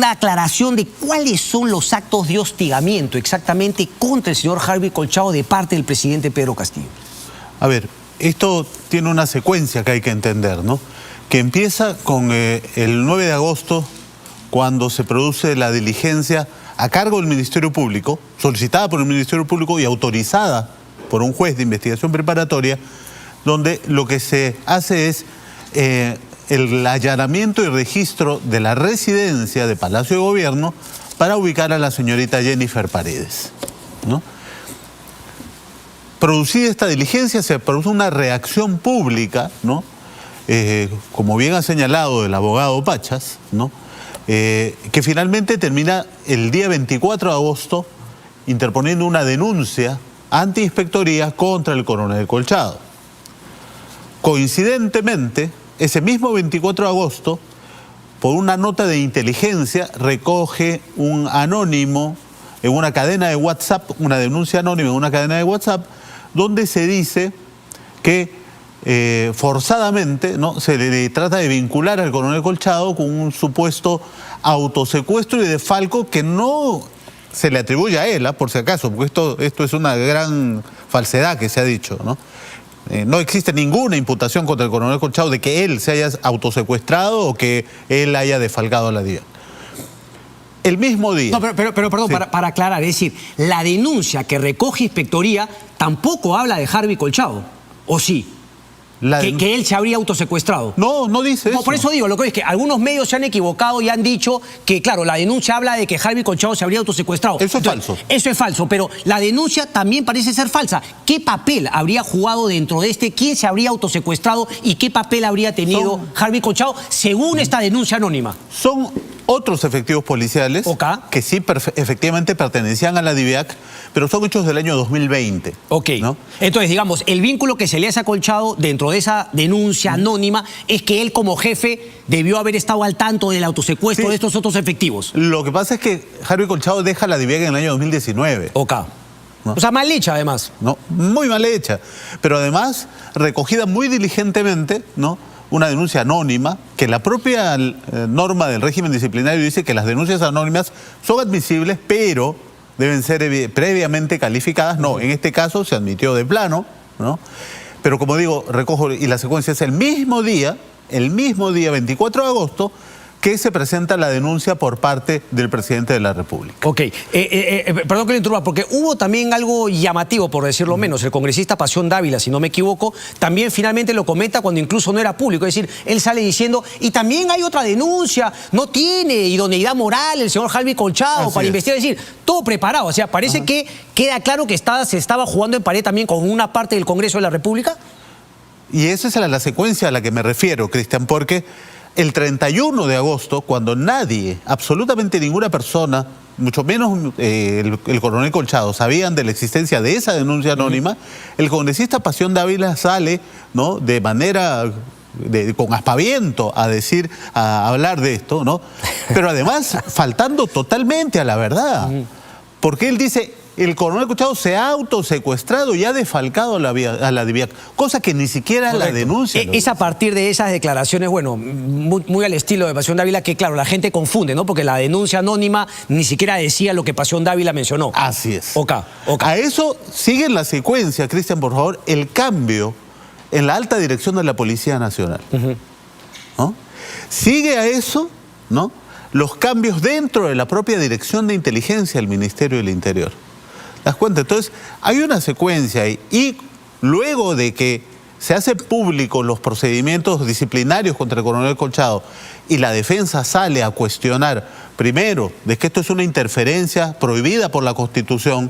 aclaración de cuáles son los actos de hostigamiento exactamente contra el señor Harvey Colchado de parte del presidente Pedro Castillo. A ver, esto tiene una secuencia que hay que entender, ¿no? Que empieza con el 9 de agosto, cuando se produce la diligencia a cargo del Ministerio Público, solicitada por el Ministerio Público y autorizada por un juez de investigación preparatoria, donde lo que se hace es el allanamiento y registro de la residencia de Palacio de Gobierno para ubicar a la señorita Jennifer Paredes, ¿no? Producida esta diligencia, se produce una reacción pública, ¿no? Como bien ha señalado el abogado Pachas, ¿no? Que finalmente termina el día 24 de agosto interponiendo una denuncia anti-inspectoría contra el coronel Colchado. Coincidentemente, ese mismo 24 de agosto, por una nota de inteligencia, recoge un anónimo en una cadena de WhatsApp, una denuncia anónima en una cadena de WhatsApp, donde se dice que forzadamente, ¿no?, se le trata de vincular al coronel Colchado con un supuesto autosecuestro y desfalco que no se le atribuye a él, por si acaso, porque esto es una gran falsedad que se ha dicho, ¿no? No existe ninguna imputación contra el coronel Colchado de que él se haya autosecuestrado o que él haya defalcado a la DIAN. El mismo día... No, pero perdón, sí, para aclarar, es decir, la denuncia que recoge Inspectoría tampoco habla de Harvey Colchado, ¿o sí? Que él se habría autosecuestrado. No, no dice eso. Por eso digo, lo que es que algunos medios se han equivocado y han dicho que, claro, la denuncia habla de que Harvey Colchado se habría autosecuestrado. Eso es falso. Eso es falso, pero la denuncia también parece ser falsa. ¿Qué papel habría jugado dentro de quién se habría autosecuestrado y qué papel habría tenido Harvey Colchado según esta denuncia anónima? Son otros efectivos policiales que sí efectivamente pertenecían a la DIVIAC, pero son hechos del año 2020. Ok. ¿No? Entonces, digamos, el vínculo que se le hace a Colchado dentro de esa denuncia anónima es que él como jefe debió haber estado al tanto del autosecuestro de estos otros efectivos. Lo que pasa es que Harvey Colchado deja la DIVIAC en el año 2019. Ok. ¿No? O sea, mal hecha además. No, muy mal hecha. Pero además recogida muy diligentemente, ¿no?, una denuncia anónima, que la propia norma del régimen disciplinario dice que las denuncias anónimas son admisibles, pero deben ser previamente calificadas. No, en este caso se admitió de plano, ¿no? Pero como digo, recojo, y la secuencia es el mismo día, 24 de agosto, que se presenta la denuncia por parte del presidente de la República. Ok, perdón que le interrumpa, porque hubo también algo llamativo, por decirlo menos. El congresista Pasión Dávila, si no me equivoco, también finalmente lo comenta cuando incluso no era público. Es decir, él sale diciendo, y también hay otra denuncia, no tiene idoneidad moral el señor Harvey Colchado para investigar. Es decir, todo preparado. O sea, parece que queda claro que se estaba jugando en pared también con una parte del Congreso de la República. Y esa es la secuencia a la que me refiero, Cristian, porque el 31 de agosto, cuando nadie, absolutamente ninguna persona, mucho menos el coronel Colchado, sabían de la existencia de esa denuncia anónima, el congresista Pasión Dávila sale, ¿no?, de manera, con aspaviento a hablar de esto, ¿no? Pero además faltando totalmente a la verdad, porque él dice: el coronel Colchado se ha autosecuestrado y ha defalcado a la DIVIAC, cosa que ni siquiera la denuncia. Es a partir de esas declaraciones, bueno, muy al estilo de Pasión Dávila, que claro, la gente confunde, ¿no? Porque la denuncia anónima ni siquiera decía lo que Pasión Dávila mencionó. Así es. Ok. A eso sigue en la secuencia, Cristian, por favor, el cambio en la alta dirección de la Policía Nacional. ¿No? Sigue a eso, ¿no?, los cambios dentro de la propia Dirección de Inteligencia del Ministerio del Interior. ¿Te das cuenta? Entonces, hay una secuencia ahí. Y luego de que se hacen públicos los procedimientos disciplinarios contra el coronel Colchado y la defensa sale a cuestionar, primero, de que esto es una interferencia prohibida por la Constitución,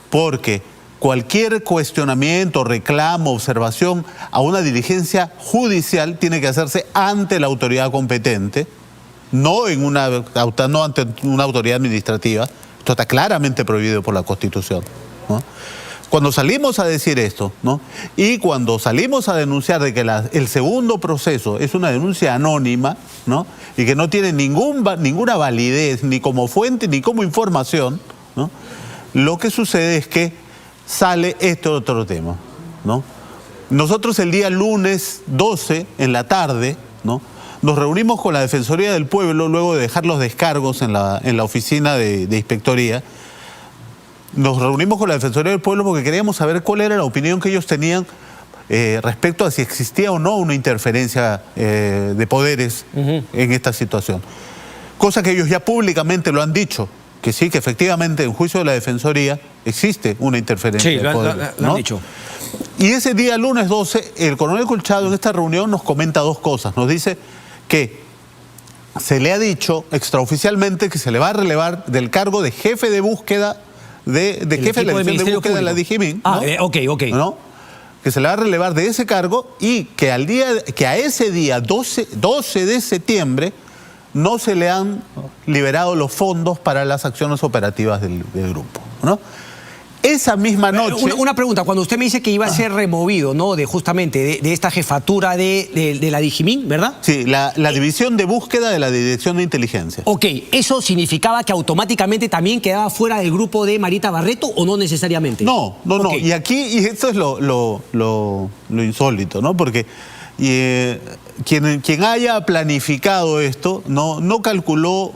porque cualquier cuestionamiento, reclamo, observación a una diligencia judicial tiene que hacerse ante la autoridad competente, no ante una autoridad administrativa. Esto está claramente prohibido por la Constitución, ¿no? Cuando salimos a decir esto, ¿no?, y cuando salimos a denunciar de que el segundo proceso es una denuncia anónima, ¿no?, y que no tiene ninguna validez ni como fuente ni como información, ¿no?, lo que sucede es que sale este otro tema, ¿no? Nosotros el día lunes 12 en la tarde, ¿no?, nos reunimos con la Defensoría del Pueblo luego de dejar los descargos en la oficina de Inspectoría. Nos reunimos con la Defensoría del Pueblo porque queríamos saber cuál era la opinión que ellos tenían respecto a si existía o no una interferencia de poderes en esta situación. Cosa que ellos ya públicamente lo han dicho, que sí, que efectivamente en juicio de la Defensoría existe una interferencia de poder, lo han dicho. Y ese día, lunes 12, el coronel Colchado en esta reunión nos comenta dos cosas. Nos dice que se le ha dicho extraoficialmente que se le va a relevar del cargo de jefe de búsqueda, de jefe de la división de búsqueda de la DIGIMIN. Ok. ¿No? Que se le va a relevar de ese cargo y que a ese día, 12 de septiembre, no se le han liberado los fondos para las acciones operativas del grupo, ¿no? Esa misma noche... Una pregunta, cuando usted me dice que iba a ser removido, ¿no? Justamente de esta jefatura de la DIGIMIN, ¿verdad? Sí, la división de búsqueda de la Dirección de Inteligencia. Ok, ¿eso significaba que automáticamente también quedaba fuera del grupo de Marita Barreto o no necesariamente? No. Y aquí, y esto es lo insólito, ¿no? Porque quien haya planificado esto no calculó,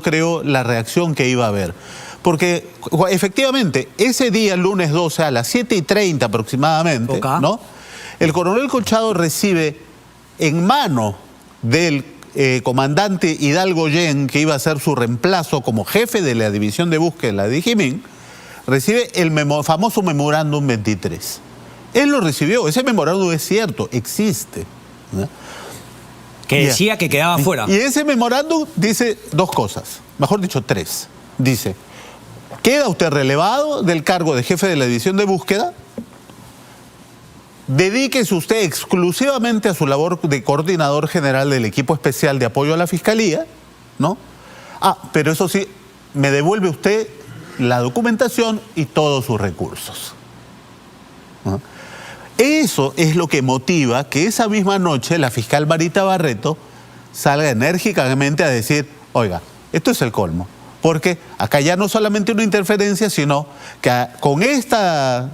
creo, la reacción que iba a haber. Porque efectivamente, ese día, lunes 12, a las 7:30 aproximadamente, ¿no? El coronel Colchado recibe en mano del comandante Hidalgo Yen, que iba a ser su reemplazo como jefe de la división de búsqueda de la DIGIMIN, recibe el famoso memorándum 23. Él lo recibió, ese memorándum es cierto, existe, ¿no? Que decía que quedaba fuera. Y ese memorándum dice dos cosas, mejor dicho, tres. Dice: queda usted relevado del cargo de jefe de la división de búsqueda, dedíquese usted exclusivamente a su labor de coordinador general del equipo especial de apoyo a la Fiscalía, ¿no? Pero eso sí, me devuelve usted la documentación y todos sus recursos, ¿no? Eso es lo que motiva que esa misma noche la fiscal Marita Barreto salga enérgicamente a decir: oiga, esto es el colmo. Porque acá ya no solamente una interferencia, sino que con esta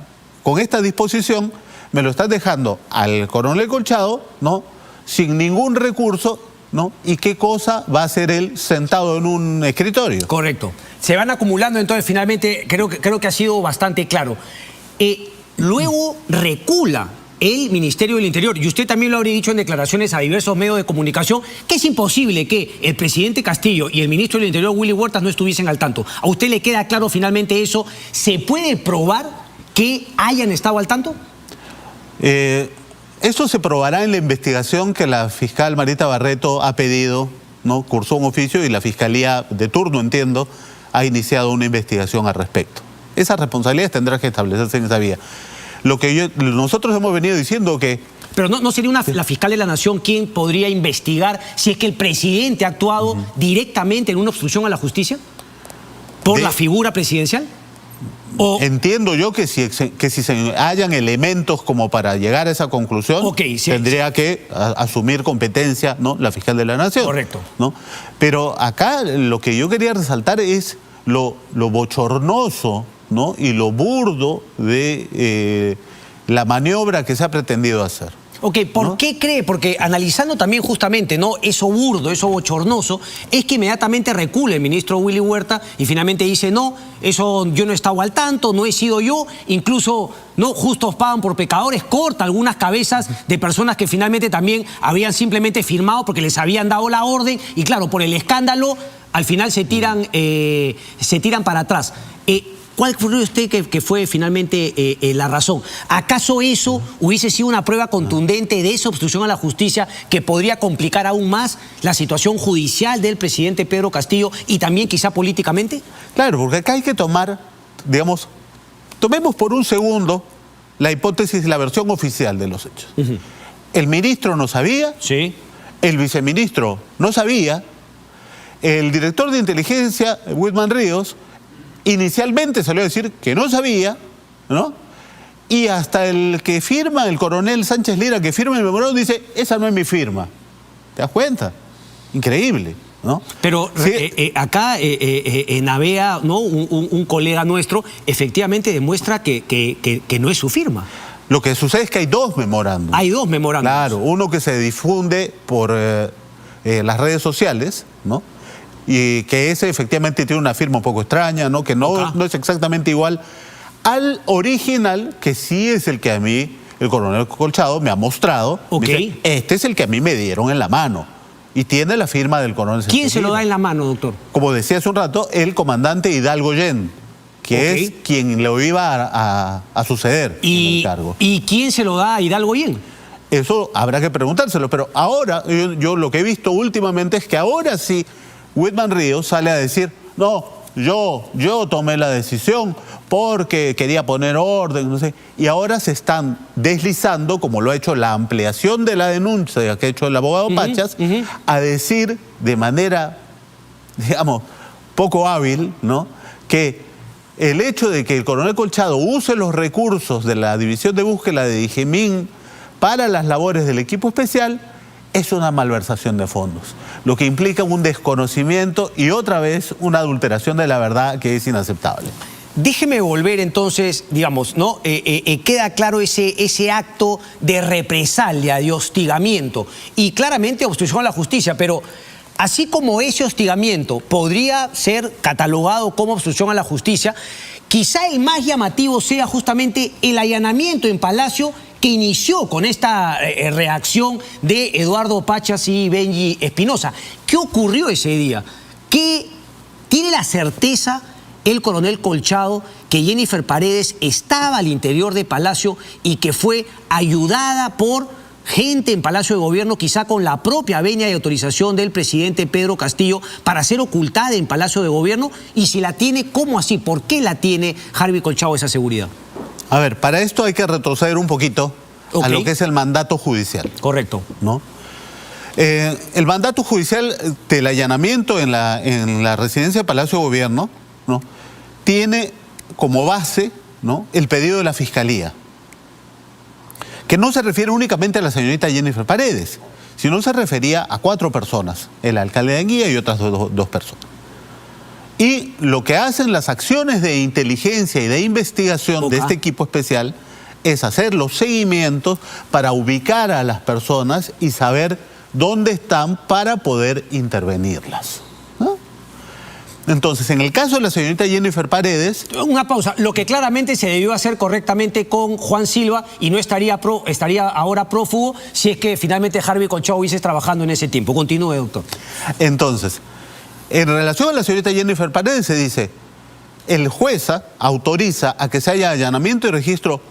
disposición me lo están dejando al coronel Colchado, ¿no? Sin ningún recurso, ¿no? ¿Y qué cosa va a hacer él sentado en un escritorio? Correcto. Se van acumulando, entonces finalmente creo que ha sido bastante claro. Luego recula el Ministerio del Interior, y usted también lo habría dicho en declaraciones a diversos medios de comunicación, que es imposible que el presidente Castillo y el ministro del Interior, Willy Huertas, no estuviesen al tanto. ¿A usted le queda claro finalmente eso? ¿Se puede probar que hayan estado al tanto? Eso se probará en la investigación que la fiscal Marita Barreto ha pedido, ¿no? Cursó un oficio y la Fiscalía de turno, entiendo, ha iniciado una investigación al respecto. Esas responsabilidades tendrán que establecerse en esa vía. Lo que nosotros hemos venido diciendo que... Pero ¿no sería la fiscal de la Nación quien podría investigar si es que el presidente ha actuado directamente en una obstrucción a la justicia por la figura presidencial? Entiendo yo que si se hallan elementos como para llegar a esa conclusión, tendría que asumir competencia, ¿no? La fiscal de la Nación. Correcto. ¿No? Pero acá lo que yo quería resaltar es lo bochornoso, ¿no? Y lo burdo de la maniobra que se ha pretendido hacer. Ok, ¿por qué cree? Porque analizando también justamente, ¿no?, eso burdo, eso bochornoso, es que inmediatamente recula el ministro Willy Huerta y finalmente dice: no, eso yo no he estado al tanto, no he sido yo, incluso, no, justos pagan por pecadores, corta algunas cabezas de personas que finalmente también habían simplemente firmado porque les habían dado la orden, y claro, por el escándalo, al final se tiran para atrás. ¿Cuál cree usted que fue finalmente la razón? ¿Acaso eso hubiese sido una prueba contundente de esa obstrucción a la justicia que podría complicar aún más la situación judicial del presidente Pedro Castillo y también quizá políticamente? Claro, porque acá hay que tomar, digamos, tomemos por un segundo la hipótesis, la versión oficial de los hechos. El ministro no sabía, sí. El viceministro no sabía, el director de inteligencia, Whitman Ríos, inicialmente salió a decir que no sabía, ¿no? Y hasta el que firma, el coronel Sánchez Lira, que firma el memorándum, dice: esa no es mi firma. ¿Te das cuenta? Increíble, ¿no? Pero sí. Acá en AVEA, ¿no?, un colega nuestro efectivamente demuestra que no es su firma. Lo que sucede es que hay dos memorándums. Hay dos memorándums. Claro, uno que se difunde por las redes sociales, ¿no? Y que ese efectivamente tiene una firma un poco extraña, ¿no? Que no es exactamente igual al original, que sí es el que a mí el coronel Colchado me ha mostrado. Ok. Dice: este es el que a mí me dieron en la mano, y tiene la firma del coronel. ¿Quién se lo da en la mano, doctor? Como decía hace un rato, el comandante Hidalgo Yen, que es quien lo iba a suceder en el cargo. ¿Y quién se lo da a Hidalgo Yen? Eso habrá que preguntárselo, pero ahora, yo lo que he visto últimamente es que ahora sí, Whitman Ríos sale a decir, no, yo tomé la decisión porque quería poner orden, no sé, y ahora se están deslizando, como lo ha hecho la ampliación de la denuncia que ha hecho el abogado Pachas, a decir de manera, digamos, poco hábil, ¿no?, que el hecho de que el coronel Colchado use los recursos de la División de Búsqueda de Dijimín para las labores del equipo especial es una malversación de fondos, lo que implica un desconocimiento y otra vez una adulteración de la verdad que es inaceptable. Déjeme volver entonces, digamos, ¿no? Queda claro ese acto de represalia, de hostigamiento y claramente obstrucción a la justicia, pero así como ese hostigamiento podría ser catalogado como obstrucción a la justicia, quizá el más llamativo sea justamente el allanamiento en Palacio que inició con esta reacción de Eduardo Pachas y Benji Espinosa. ¿Qué ocurrió ese día? ¿Qué tiene la certeza el coronel Colchado que Jennifer Paredes estaba al interior de Palacio y que fue ayudada por gente en Palacio de Gobierno, quizá con la propia venia y autorización del presidente Pedro Castillo, para ser ocultada en Palacio de Gobierno? Y si la tiene, ¿cómo así? ¿Por qué la tiene Harvey Colchado esa seguridad? A ver, para esto hay que retroceder un poquito a lo que es el mandato judicial. Correcto. ¿No? El mandato judicial del allanamiento en la residencia de Palacio de Gobierno, ¿no?, tiene como base, ¿no?, el pedido de la Fiscalía, que no se refiere únicamente a la señorita Jennifer Paredes, sino se refería a 4 personas, el alcalde de Anguía y otras dos personas. Y lo que hacen las acciones de inteligencia y de investigación de este equipo especial es hacer los seguimientos para ubicar a las personas y saber dónde están para poder intervenirlas, ¿no? Entonces, en el caso de la señorita Jennifer Paredes... Una pausa. Lo que claramente se debió hacer correctamente con Juan Silva y no estaría ahora prófugo si es que finalmente Harvey Colchado hubiese trabajando en ese tiempo. Continúe, doctor. Entonces, en relación a la señorita Jennifer Paredes se dice, el jueza autoriza a que se haya allanamiento y registro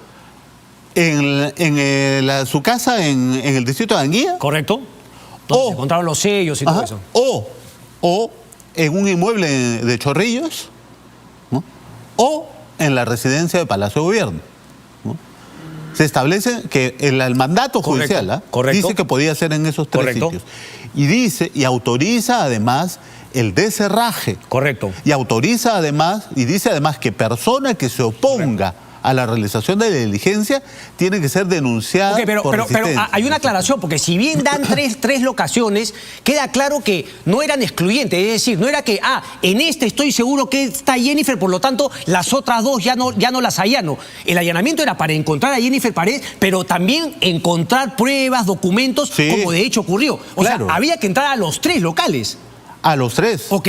en su casa en el distrito de Anguía. Correcto. Donde se encontraron los sellos y todo eso. O en un inmueble de Chorrillos, ¿no?, o en la residencia de Palacio de Gobierno, ¿no? Se establece que el mandato judicial dice que podía ser en esos 3 sitios. Y dice, y autoriza además el desherraje. Correcto. Y autoriza además, y dice además que persona que se oponga a la realización de la diligencia tiene que ser denunciada por resistencia. Pero hay una aclaración, porque si bien dan tres locaciones, queda claro que no eran excluyentes, es decir, no era que, en este estoy seguro que está Jennifer, por lo tanto las otras 2 ya no las allano. El allanamiento era para encontrar a Jennifer Paredes, pero también encontrar pruebas, documentos, como de hecho ocurrió. O sea, había que entrar a los 3 locales. A los 3. Ok,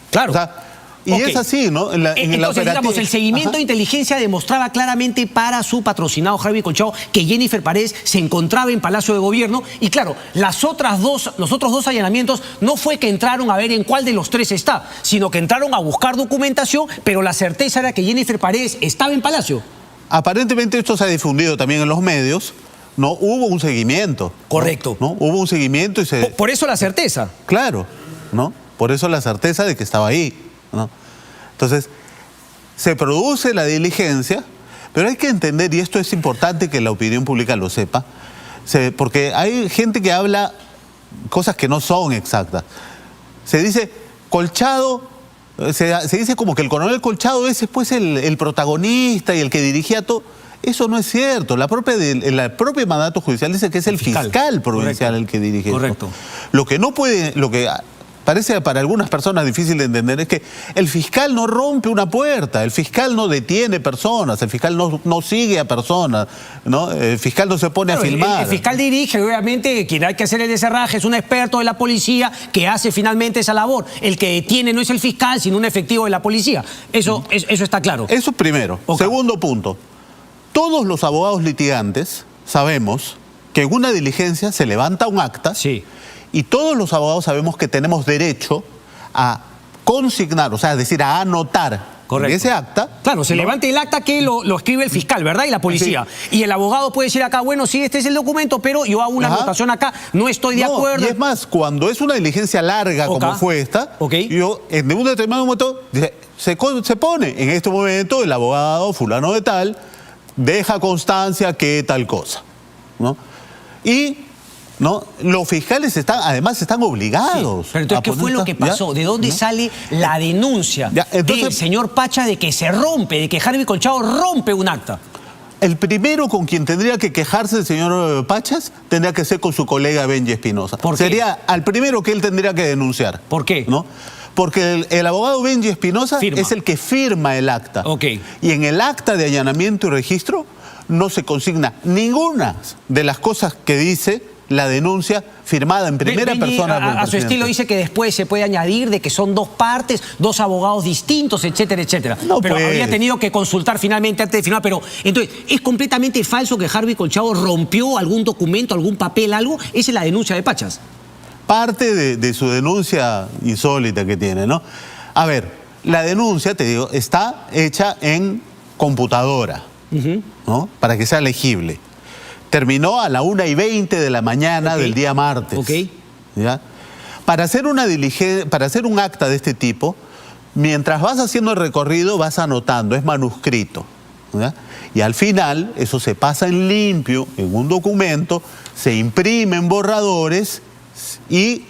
claro. O sea, y es así, ¿no? Entonces, digamos, el seguimiento de inteligencia demostraba claramente para su patrocinado Harvey Colchado que Jennifer Paredes se encontraba en Palacio de Gobierno. Y claro, los otros 2 allanamientos no fue que entraron a ver en cuál de los 3 está, sino que entraron a buscar documentación, pero la certeza era que Jennifer Paredes estaba en Palacio. Aparentemente esto se ha difundido también en los medios, ¿no? Hubo un seguimiento. Correcto. ¿no? Hubo un seguimiento y se... Por eso la certeza. Claro, ¿no? Por eso la certeza de que estaba ahí, ¿no? Entonces, se produce la diligencia, pero hay que entender, y esto es importante que la opinión pública lo sepa, porque hay gente que habla cosas que no son exactas. Se dice, Colchado, se dice como que el coronel Colchado es después el protagonista y el que dirigía todo. Eso no es cierto. La propia mandato judicial dice que es el fiscal provincial el que dirige. Correcto. Lo que no puede, lo que parece para algunas personas difícil de entender es que el fiscal no rompe una puerta, el fiscal no detiene personas, el fiscal no sigue a personas, ¿no? El fiscal no se pone a filmar. El fiscal dirige, obviamente, quien hay que hacer el desherraje es un experto de la policía que hace finalmente esa labor. El que detiene no es el fiscal, sino un efectivo de la policía. Eso está claro. Eso primero. Segundo punto. Todos los abogados litigantes sabemos que en una diligencia se levanta un acta Y todos los abogados sabemos que tenemos derecho a consignar, o sea, es decir, a anotar en ese acta. Claro, se levanta el acta que lo escribe el fiscal, ¿verdad? Y la policía. Sí. Y el abogado puede decir acá, bueno, sí, este es el documento, pero yo hago una anotación acá, no estoy de acuerdo. Y es más, cuando es una diligencia larga como fue esta, yo en un determinado momento se pone, en este momento el abogado fulano de tal deja constancia que tal cosa, ¿no? Y los fiscales además están obligados. Sí, pero entonces, ¿qué fue lo que pasó? ¿De dónde sale la denuncia del señor Pachas de que se rompe, de que Harvey Colchado rompe un acta? El primero con quien tendría que quejarse el señor Pachas tendría que ser con su colega Benji Espinosa. Sería al primero que él tendría que denunciar. ¿Por qué? ¿No? Porque el abogado Benji Espinosa es el que firma el acta. Y en el acta de allanamiento y registro no se consigna ninguna de las cosas que dice la denuncia firmada en primera persona. A su estilo dice que después se puede añadir de que son dos partes, dos abogados distintos, etcétera, etcétera. Pero habría tenido que consultar finalmente antes de firmar. Pero entonces, ¿es completamente falso que Harvey Colchado rompió algún documento, algún papel, algo? Esa es la denuncia de Pachas. Parte de su denuncia insólita que tiene, ¿no? A ver, la denuncia, te digo, está hecha en computadora, ¿no? Para que sea legible. Terminó a la 1:20 de la mañana del día martes. ¿Ya? Para hacer un acta de este tipo, mientras vas haciendo el recorrido, vas anotando, es manuscrito. ¿Ya? Y al final, eso se pasa en limpio, en un documento, se imprimen borradores y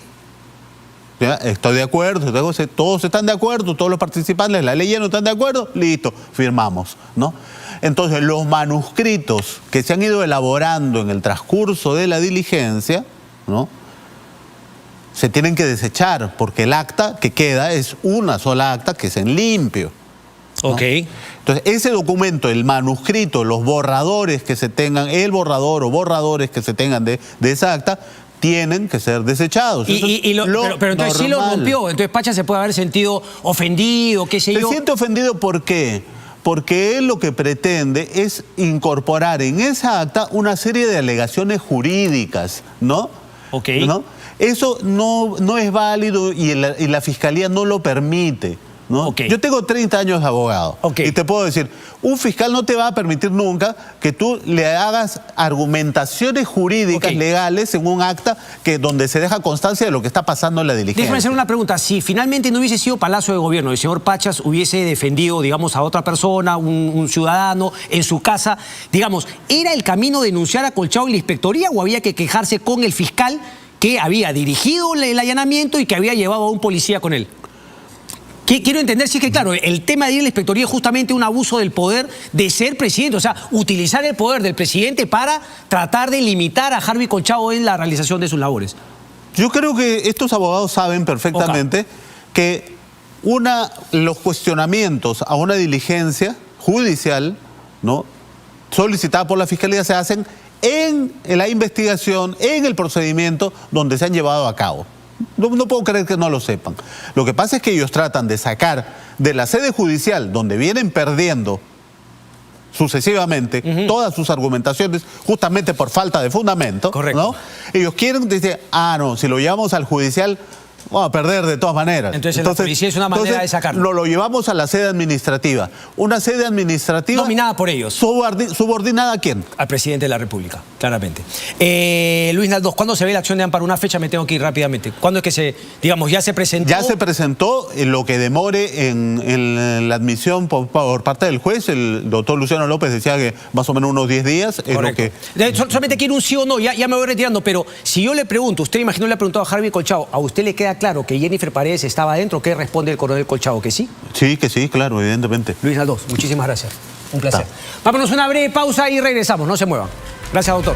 ¿ya? Estoy de acuerdo, todos están de acuerdo, todos los participantes, la ley ya no están de acuerdo, listo, firmamos, ¿no? Entonces, los manuscritos que se han ido elaborando en el transcurso de la diligencia, ¿no? Se tienen que desechar, porque el acta que queda es una sola acta que es en limpio, ¿no? Entonces, ese documento, el manuscrito, los borradores que se tengan, el borrador o borradores que se tengan de esa acta, tienen que ser desechados. Pero entonces sí lo rompió, entonces Pachas se puede haber sentido ofendido, qué sé yo. Se siente ofendido, ¿por qué? Porque él lo que pretende es incorporar en esa acta una serie de alegaciones jurídicas, ¿no? ¿No? Eso no es válido y la Fiscalía no lo permite, ¿no? Yo tengo 30 años de abogado y te puedo decir, un fiscal no te va a permitir nunca que tú le hagas argumentaciones jurídicas legales en un acta donde se deja constancia de lo que está pasando en la diligencia. Déjame hacer una pregunta. Si finalmente no hubiese sido Palacio de Gobierno, el señor Pachas hubiese defendido, digamos, a otra persona, un ciudadano, en su casa, digamos, ¿era el camino denunciar a Colchado y la inspectoría o había que quejarse con el fiscal que había dirigido el allanamiento y que había llevado a un policía con él? Quiero entender si es que, claro, el tema de ir a la inspectoría es justamente un abuso del poder de ser presidente, o sea, utilizar el poder del presidente para tratar de limitar a Harvey Colchado en la realización de sus labores. Yo creo que estos abogados saben perfectamente que los cuestionamientos a una diligencia judicial, ¿no?, solicitada por la Fiscalía se hacen en la investigación, en el procedimiento donde se han llevado a cabo. No puedo creer que no lo sepan. Lo que pasa es que ellos tratan de sacar de la sede judicial, donde vienen perdiendo sucesivamente todas sus argumentaciones, justamente por falta de fundamento, ¿no? Ellos quieren decir, no, si lo llevamos al judicial, vamos a perder de todas maneras. Entonces la policía es una manera de sacarlo. Lo llevamos a la sede administrativa. Una sede administrativa dominada por ellos. ¿Subordinada a quién? Al presidente de la República, claramente. Luis Naldós, ¿cuándo se ve la acción de amparo? Una fecha, me tengo que ir rápidamente. ¿Cuándo es que digamos, ya se presentó? Ya se presentó, lo que demore en la admisión por parte del juez. El doctor Luciano López decía que más o menos unos 10 días es lo que... Solamente quiero un sí o no, ya me voy retirando, pero si yo le pregunto, usted imagino le ha preguntado a Harvey Colchado, ¿a usted le queda claro que Jennifer Paredes estaba adentro? ¿Qué responde el coronel Colchado? ¿Que sí? Sí, que sí, claro, evidentemente. Luis Naldós, muchísimas gracias. Un placer. Vámonos a una breve pausa y regresamos, no se muevan. Gracias, doctor.